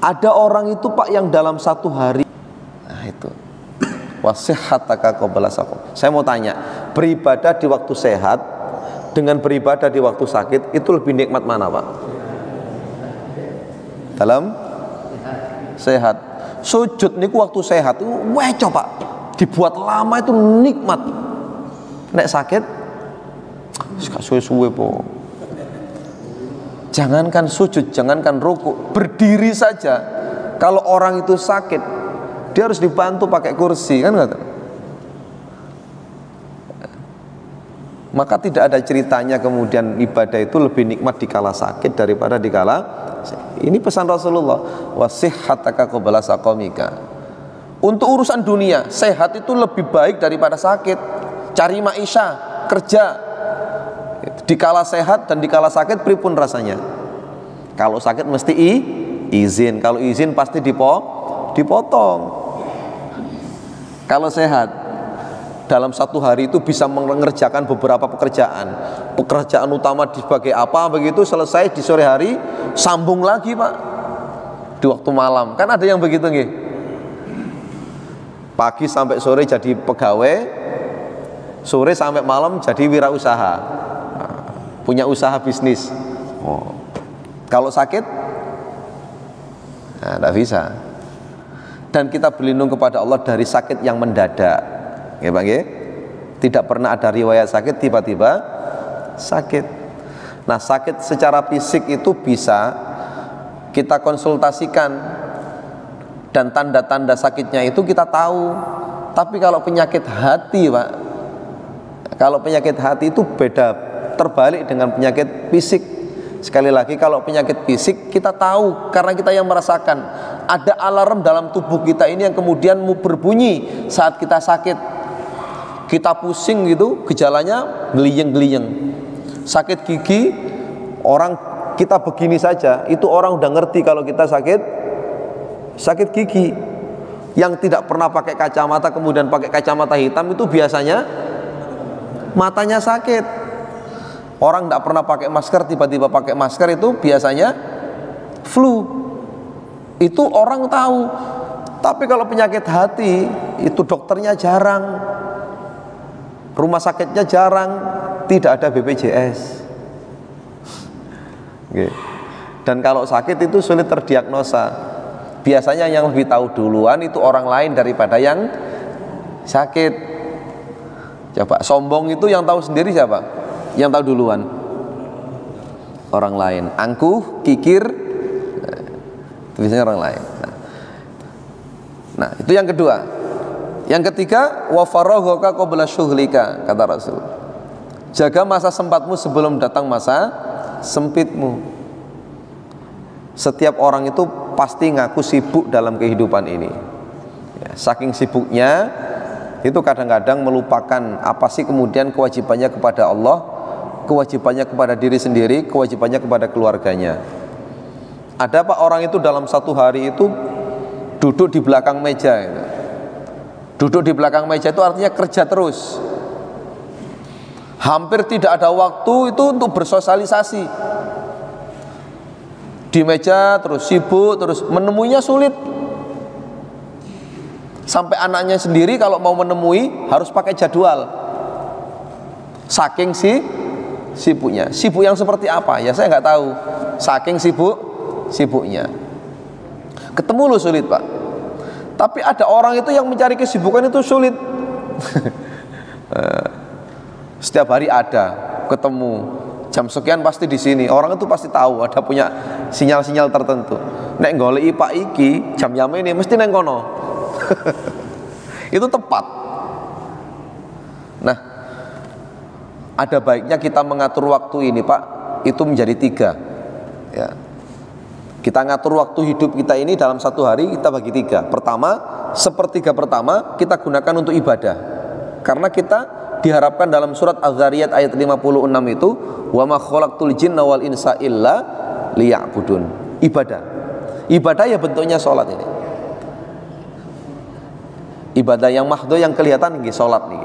Ada orang itu Pak yang dalam satu hari, nah itu, Wasihhataka qabla saqam. Saya mau tanya, beribadah di waktu sehat dengan beribadah di waktu sakit itu lebih nikmat mana, Pak? Dalam sehat. Sujud niku waktu sehat itu weco, Pak. Dibuat lama itu nikmat. Nek sakit gak suwe-suwe, po. Jangankan sujud, jangankan rukuk, berdiri saja. Kalau orang itu sakit, dia harus dibantu pakai kursi, kan enggak? Maka tidak ada ceritanya kemudian ibadah itu lebih nikmat dikala sakit daripada dikala. Ini pesan Rasulullah, wasihhataka qabla saqamika. Untuk urusan dunia, sehat itu lebih baik daripada sakit. Cari maisha, kerja. Dikala sehat dan dikala sakit pripun rasanya? Kalau sakit mesti izin, kalau izin pasti dipotong. Kalau sehat, dalam satu hari itu bisa mengerjakan beberapa pekerjaan utama sebagai apa, begitu selesai di sore hari sambung lagi, Pak, di waktu malam. Kan ada yang begitu nggih, pagi sampai sore jadi pegawai, sore sampai malam jadi wirausaha, punya usaha bisnis. Kalau sakit tidak bisa. Dan kita berlindung kepada Allah dari sakit yang mendadak, ya Pak, ya? Tidak pernah ada riwayat sakit tiba-tiba sakit. Nah, sakit secara fisik itu bisa kita konsultasikan dan tanda-tanda sakitnya itu kita tahu. Tapi kalau penyakit hati, Pak, kalau penyakit hati itu beda, terbalik dengan penyakit fisik. Sekali lagi, kalau penyakit fisik kita tahu karena kita yang merasakan. Ada alarm dalam tubuh kita ini yang kemudian mau berbunyi saat kita sakit. Kita pusing gitu, gejalanya geliyeng-geliyeng. Sakit gigi, orang kita begini saja, itu orang udah ngerti kalau kita sakit gigi. Yang tidak pernah pakai kacamata kemudian pakai kacamata hitam itu biasanya matanya sakit. Orang tidak pernah pakai masker tiba-tiba pakai masker itu biasanya flu. Itu orang tahu. Tapi kalau penyakit hati itu dokternya jarang, rumah sakitnya jarang, tidak ada BPJS. Dan kalau sakit itu sulit terdiagnosa. Biasanya yang lebih tahu duluan itu orang lain daripada yang sakit. Coba, sombong itu yang tahu sendiri siapa? Yang tahu duluan orang lain. Angkuh, kikir, itu biasanya orang lain. Nah, itu yang kedua. Yang ketiga, wa faraghaka qabla syughlika, kata Rasul. Jaga masa sempatmu sebelum datang masa sempitmu. Setiap orang itu pasti ngaku sibuk dalam kehidupan ini. Ya, saking sibuknya itu kadang-kadang melupakan apa sih kemudian kewajibannya kepada Allah, kewajibannya kepada diri sendiri, kewajibannya kepada keluarganya. Ada Pak orang itu dalam satu hari itu duduk di belakang meja gitu. Duduk di belakang meja itu artinya kerja terus. Hampir tidak ada waktu itu untuk bersosialisasi. Di meja terus sibuk, terus menemuinya sulit. Sampai anaknya sendiri kalau mau menemui harus pakai jadwal. Saking sibuknya. Sibuk yang seperti apa? Ya saya nggak tahu. Saking sibuknya. Ketemu lu sulit, Pak. Tapi ada orang itu yang mencari kesibukan itu sulit. Setiap hari ada, ketemu. Jam sekian pasti di sini. Orang itu pasti tahu, ada punya sinyal-sinyal tertentu. Nek goleki Pak iki, jam-jam ini mesti neng kono. Itu tepat. Nah, ada baiknya kita mengatur waktu ini, Pak. Itu menjadi 3. Ya. Kita ngatur waktu hidup kita ini dalam satu hari kita bagi 3. Pertama, sepertiga pertama kita gunakan untuk ibadah. Karena kita diharapkan dalam surat Az-Zariyat ayat 56 itu, wa ma khalaqtul jinna wal insa illa liya'budun. Ibadah. Ibadah ya bentuknya sholat ini. Ibadah yang mahdo yang kelihatan nggih sholat nih.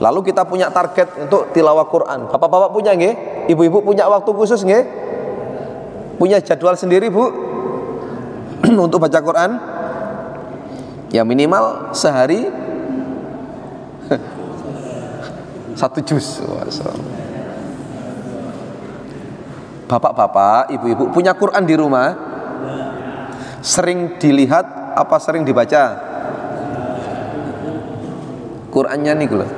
Lalu kita punya target untuk tilawah Quran. Bapak-bapak punya nggih? Ibu-ibu punya waktu khusus nggih? Punya jadwal sendiri, Bu? Untuk baca Quran? Ya minimal sehari 1 juz. Bapak-bapak, ibu-ibu punya Quran di rumah? Sering dilihat apa sering dibaca? Qurannya nih loh.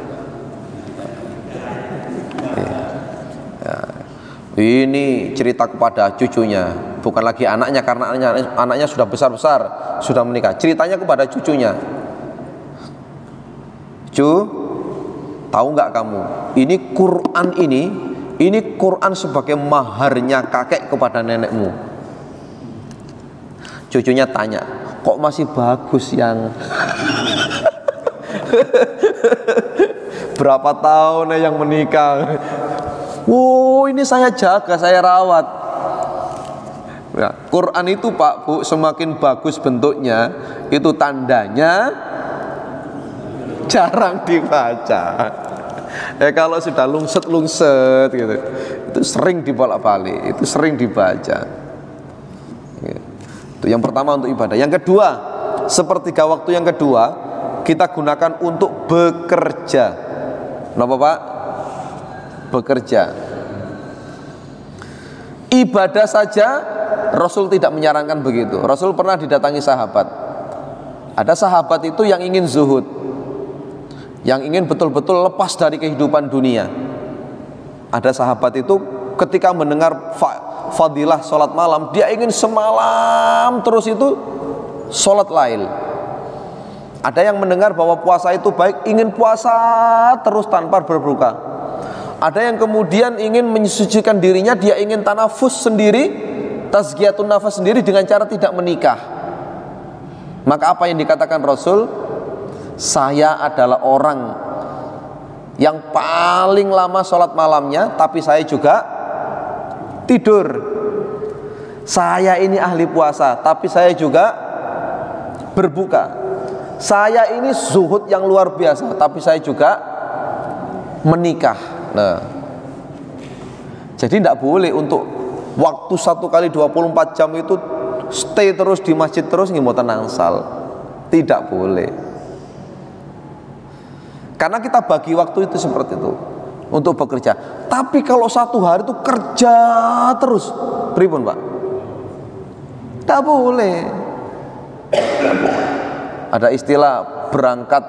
Ini cerita kepada cucunya, bukan lagi anaknya karena anaknya sudah besar-besar, sudah menikah. Ceritanya kepada cucunya. Cu, tahu nggak kamu? Ini Quran sebagai maharnya kakek kepada nenekmu. Cucunya tanya, kok masih bagus yang berapa tahun yang menikah? Wow, ini saya jaga, saya rawat. Nah, Quran itu Pak Bu, semakin bagus bentuknya, itu tandanya jarang dibaca. Kalau sudah lungset gitu, itu sering dibolak-balik, itu sering dibaca. Itu yang pertama untuk ibadah. Yang kedua, sepertiga waktu yang kedua kita gunakan untuk bekerja. Kenapa Pak? Bekerja. Ibadah saja Rasul tidak menyarankan begitu. Rasul pernah didatangi sahabat. Ada sahabat itu yang ingin zuhud, yang ingin betul-betul lepas dari kehidupan dunia. Ada sahabat itu ketika mendengar fadilah sholat malam, dia ingin semalam terus itu sholat lail. Ada yang mendengar bahwa puasa itu baik, ingin puasa terus tanpa berbuka. Ada yang kemudian ingin mensucikan dirinya, dia ingin tanafus sendiri, tazkiyatun nafas sendiri dengan cara tidak menikah. Maka apa yang dikatakan Rasul? Saya adalah orang yang paling lama sholat malamnya, tapi saya juga tidur. Saya ini ahli puasa, tapi saya juga berbuka. Saya ini zuhud yang luar biasa, tapi saya juga menikah. Nah, jadi tidak boleh untuk waktu 1 kali 24 jam itu stay terus di masjid terus nggih mboten angsal. Tidak boleh. Karena kita bagi waktu itu seperti itu untuk bekerja. Tapi kalau 1 hari itu kerja terus, pripun Pak? Tidak boleh. Ada istilah berangkat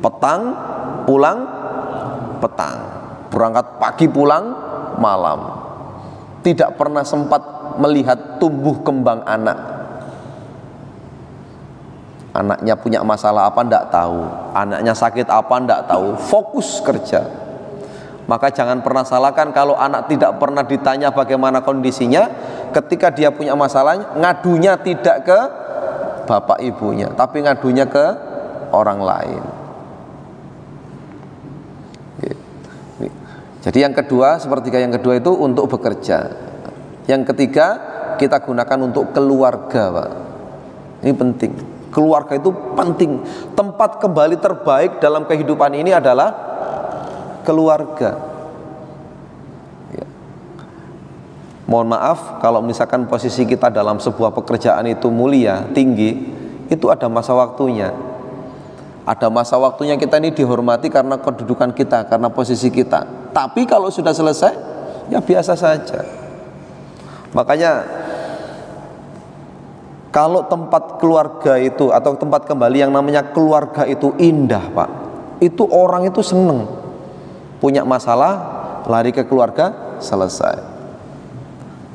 petang, pulang petang. Berangkat pagi, pulang malam. Tidak pernah sempat melihat tumbuh kembang anak. Anaknya punya masalah apa ndak tahu, anaknya sakit apa ndak tahu, fokus kerja. Maka jangan pernah salahkan kalau anak tidak pernah ditanya bagaimana kondisinya. Ketika dia punya masalah, ngadunya tidak ke bapak ibunya, tapi ngadunya ke orang lain. Jadi yang kedua, sepertiga yang kedua itu untuk bekerja. Yang ketiga, kita gunakan untuk keluarga Pak. Ini penting. Keluarga itu penting. Tempat kembali terbaik dalam kehidupan ini adalah keluarga. Ya. Mohon maaf kalau misalkan posisi kita dalam sebuah pekerjaan itu mulia, tinggi, itu ada masa waktunya. Ada masa waktunya kita ini dihormati karena kedudukan kita, karena posisi kita. Tapi kalau sudah selesai, ya biasa saja. Makanya kalau tempat keluarga itu atau tempat kembali yang namanya keluarga itu indah Pak, itu orang itu seneng. Punya masalah, lari ke keluarga, selesai.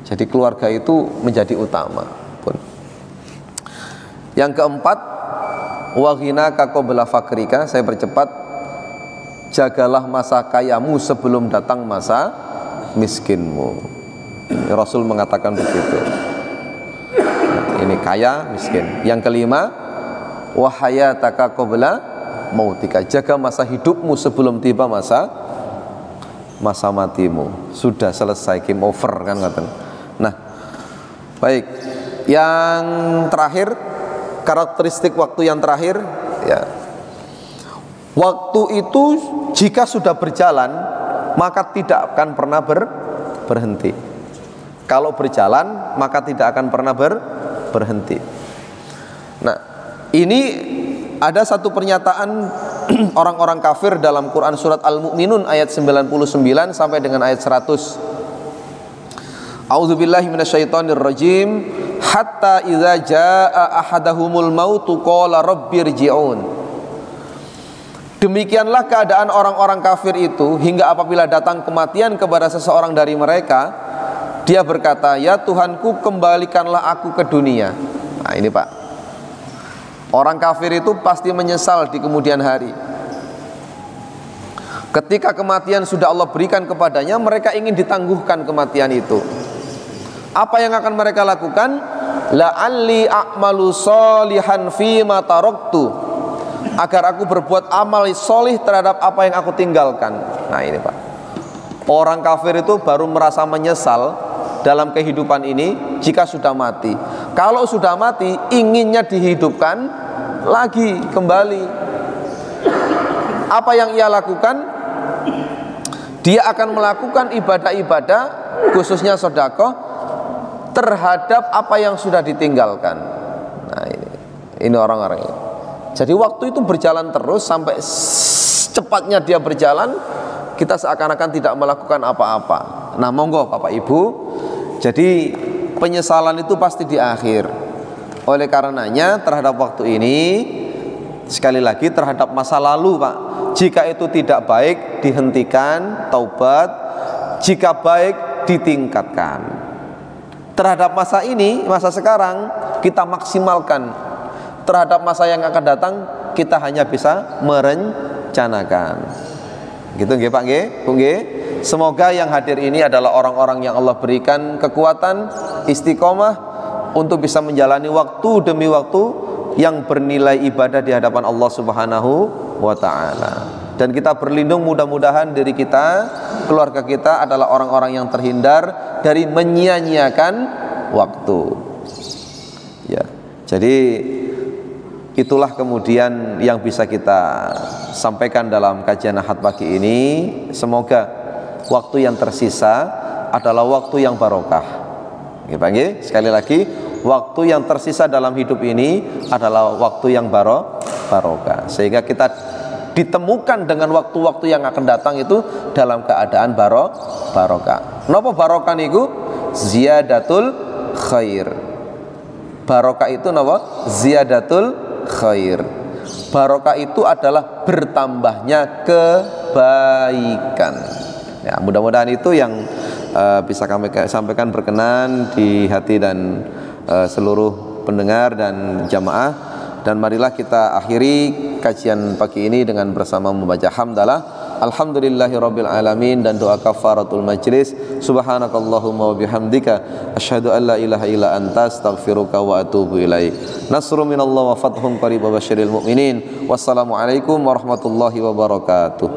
Jadi keluarga itu menjadi utama. Yang keempat, wa ghinaka qabla fakrika, saya percepat, jagalah masa kayamu sebelum datang masa miskinmu. Rasul mengatakan begitu. Ini kaya, miskin. Yang kelima, wa hayataka qabla mautika, jaga masa hidupmu sebelum tiba masa matimu. Sudah selesai, game over kan ngaten. Nah, baik. Yang terakhir, karakteristik waktu yang terakhir, ya. Waktu itu jika sudah berjalan, maka tidak akan pernah berhenti. Kalau berjalan, maka tidak akan pernah berhenti. Nah, ini ada satu pernyataan orang-orang kafir dalam Quran surat Al-Mu'minun ayat 99 sampai dengan ayat 100. A'udzubillahi minasyaitonir rajim. Hatta idza jaa ahadahumul mautu qala rabbirji'un. Demikianlah keadaan orang-orang kafir itu hingga apabila datang kematian kepada seseorang dari mereka, dia berkata, "Ya Tuhanku, kembalikanlah aku ke dunia." Nah ini Pak, orang kafir itu pasti menyesal di kemudian hari. Ketika kematian sudah Allah berikan kepadanya, mereka ingin ditangguhkan kematian itu. Apa yang akan mereka lakukan? La'alli a'malu sholihan fima taraktu, agar aku berbuat amal solih terhadap apa yang aku tinggalkan. Nah ini Pak, orang kafir itu baru merasa menyesal dalam kehidupan ini jika sudah mati. Kalau sudah mati, inginnya dihidupkan lagi kembali. Apa yang ia lakukan? Dia akan melakukan ibadah-ibadah, khususnya sedekah, terhadap apa yang sudah ditinggalkan. Nah ini orang-orang ini. Jadi waktu itu berjalan terus sampai cepatnya dia berjalan, kita seakan-akan tidak melakukan apa-apa. Nah monggo Bapak Ibu, jadi penyesalan itu pasti di akhir. Oleh karenanya terhadap waktu ini, sekali lagi terhadap masa lalu Pak, jika itu tidak baik dihentikan, taubat. Jika baik ditingkatkan. Terhadap masa ini, masa sekarang kita maksimalkan. Terhadap masa yang akan datang kita hanya bisa merencanakan. Gitu nggih Pak nggih, Bu nggih. Semoga yang hadir ini adalah orang-orang yang Allah berikan kekuatan istiqomah untuk bisa menjalani waktu demi waktu yang bernilai ibadah di hadapan Allah Subhanahu wa taala. Dan kita berlindung, mudah-mudahan diri kita, keluarga kita adalah orang-orang yang terhindar dari menyia-nyiakan waktu. Ya. Jadi itulah kemudian yang bisa kita sampaikan dalam kajian Ahad pagi ini. Semoga waktu yang tersisa adalah waktu yang barokah. Sekali lagi, waktu yang tersisa dalam hidup ini adalah waktu yang barokah, sehingga kita ditemukan dengan waktu-waktu yang akan datang itu dalam keadaan barokah. Napa barokah niku? Ziyadatul khair. Barokah itu napa? Ziyadatul khair. Barokah itu adalah bertambahnya kebaikan. Ya, mudah-mudahan itu yang bisa kami sampaikan berkenan di hati dan seluruh pendengar dan jamaah. Dan marilah kita akhiri kajian pagi ini dengan bersama membaca hamdalah. Alhamdulillahirabbil alamin, dan doa kafaratul majlis. Subhanakallahumma wa bihamdika asyhadu an la ilaha illa anta astaghfiruka wa atubu ilaik. Nasrun minallah wa fathun qarib wa basyiril mu'minin. Wassalamualaikum warahmatullahi wabarakatuh.